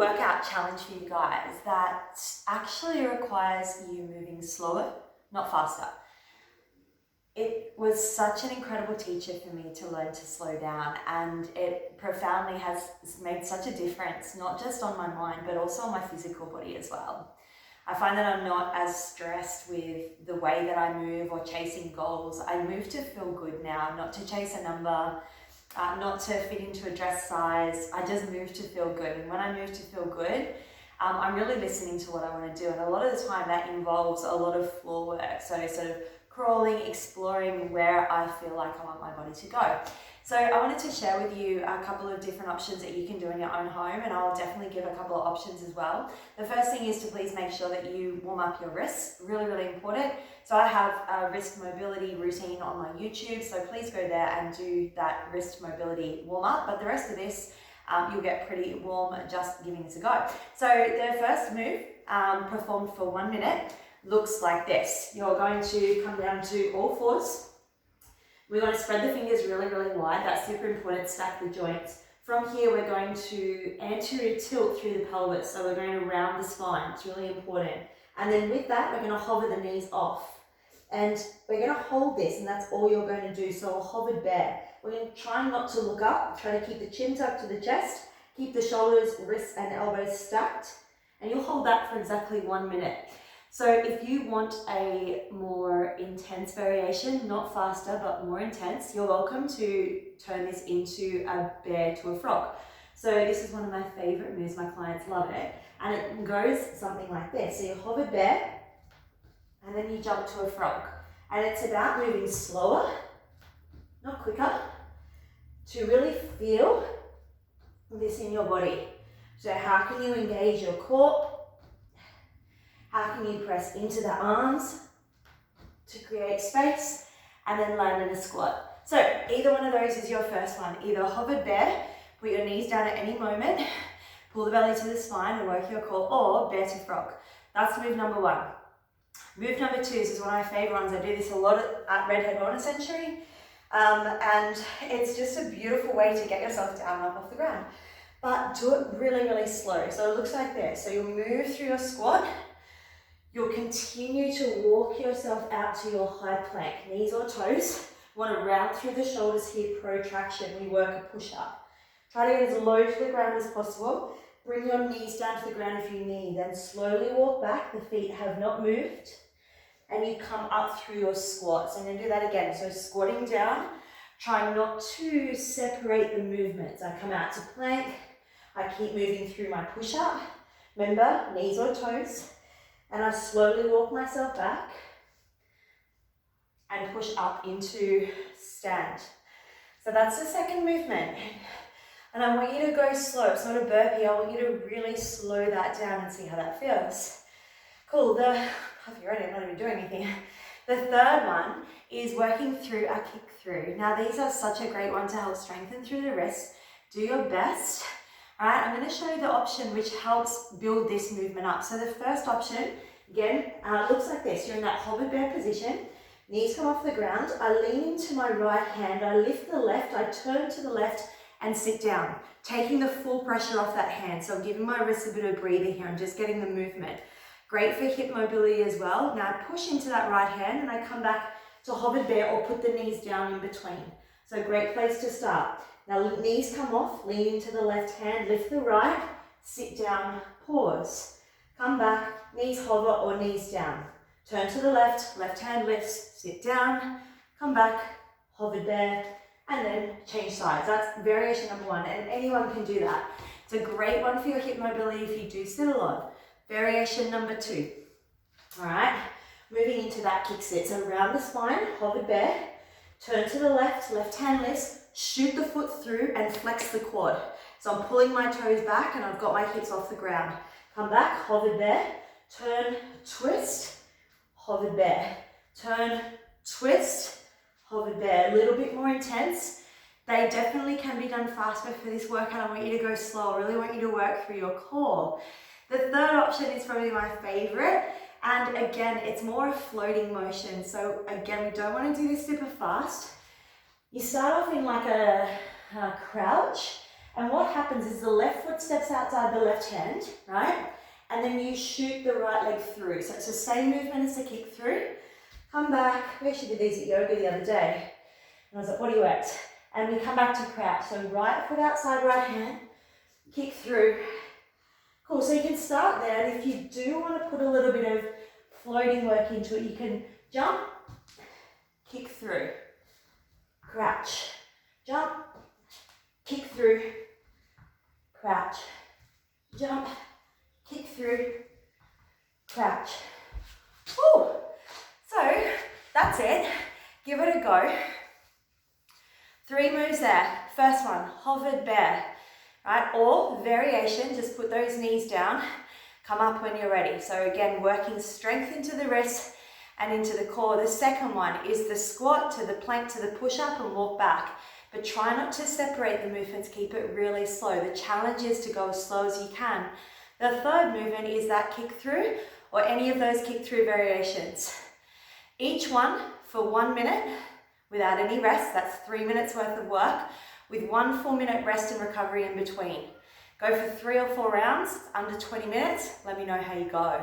workout challenge for you guys that actually requires you moving slower, not faster. It was such an incredible teacher for me to learn to slow down, and it profoundly has made such a difference, not just on my mind, but also on my physical body as well. I find that I'm not as stressed with the way that I move or chasing goals. I move to feel good now, not to chase a number, not to fit into a dress size. I just move to feel good. And when I move to feel good, I'm really listening to what I want to do. And a lot of the time that involves a lot of floor work. So sort of crawling, exploring where I feel like I want my body to go. So I wanted to share with you a couple of different options that you can do in your own home, and I'll definitely give a couple of options as well. The first thing is to please make sure that you warm up your wrists, really, really important. So I have a wrist mobility routine on my YouTube, so please go there and do that wrist mobility warm up. But the rest of this, you'll get pretty warm just giving this a go. So the first move, performed for 1 minute, looks like this. You're going to come down to all fours. We're going to spread the fingers really, really wide. That's super important. Stack the joints. From here, we're going to anterior tilt through the pelvis. So we're going to round the spine. It's really important. And then with that, we're going to hover the knees off. And we're going to hold this, and that's all you're going to do. So a hovered bear. We're going to try not to look up. Try to keep the chin tucked to the chest. Keep the shoulders, wrists, and elbows stacked. And you'll hold that for exactly 1 minute. So if you want a more intense variation, not faster, but more intense, you're welcome to turn this into a bear to a frog. So this is one of my favorite moves, my clients love it. And it goes something like this. So you hover bear, and then you jump to a frog. And it's about moving slower, not quicker, to really feel this in your body. So how can you engage your core? How can you press into the arms to create space and then land in a squat? So either one of those is your first one. Either hovered bear, put your knees down at any moment, pull the belly to the spine and work your core, or bear to frog. That's move number one. Move number two, this is one of my favorite ones. I do this a lot at Redhead Wellness Century. And it's just a beautiful way to get yourself down and up off the ground. But do it really, really slow. So it looks like this. So you'll move through your squat. You'll continue to walk yourself out to your high plank, knees or toes. You want to round through the shoulders here, protraction. We work a push-up. Try to get as low to the ground as possible. Bring your knees down to the ground if you need. Then slowly walk back. The feet have not moved. And you come up through your squats. And then do that again. So squatting down. Try not to separate the movements. I come out to plank. I keep moving through my push-up. Remember, knees or toes. And I slowly walk myself back and push up into stand. So that's the second movement. And I want you to go slow. It's not a burpee. I want you to really slow that down and see how that feels. Cool. If you're ready, I'm not even doing anything. The third one is working through a kick through. Now these are such a great one to help strengthen through the wrists. Do your best. All right, I'm going to show you the option which helps build this movement up. So the first option, again, looks like this. You're in that hovered bear position. Knees come off the ground. I lean into my right hand. I lift the left. I turn to the left and sit down, taking the full pressure off that hand. So I'm giving my wrists a bit of a breather here. I'm just getting the movement. Great for hip mobility as well. Now I push into that right hand and I come back to hovered bear or put the knees down in between. So great place to start. Now knees come off, lean into the left hand, lift the right, sit down, pause. Come back, knees hover or knees down. Turn to the left, left hand lifts, sit down, come back, hover bear, and then change sides. That's variation number one, and anyone can do that. It's a great one for your hip mobility if you do sit a lot. Variation number two. All right, moving into that kick sit. So round the spine, hover bear, turn to the left, left hand lifts, shoot the foot through and flex the quad. So I'm pulling my toes back and I've got my hips off the ground. Come back, hover bear, turn, twist, hover bear, turn, twist, hover bear. A little bit more intense. They definitely can be done faster for this workout. I want you to go slow. I really want you to work through your core. The third option is probably my favorite. And again, it's more a floating motion. So again, we don't want to do this super fast. You start off in like a crouch, And what happens is the left foot steps outside the left hand, right? And then you shoot the right leg through. So it's the same movement as the kick through. Come back. We actually did these at yoga the other day. And I was like, what do you at? And we come back to crouch. So right foot outside right hand, kick through. Cool, so you can start there. And if you do want to put a little bit of floating work into it, you can jump, kick through, crouch, jump, kick through, crouch, jump, kick through, crouch. Woo! So that's it. Give it a go. 3 moves there. First one, hovered bear, right? Or variation, just put those knees down, come up when you're ready. So again, working strength into the wrists and into the core. The second one is the squat to the plank to the push-up and walk back. But try not to separate the movements, keep it really slow. The challenge is to go as slow as you can. The third movement is that kick through or any of those kick through variations. Each one for 1 minute without any rest. That's 3 minutes worth of work with 1 4-minute rest and recovery in between. Go for 3 or 4 rounds, under 20 minutes. Let me know how you go.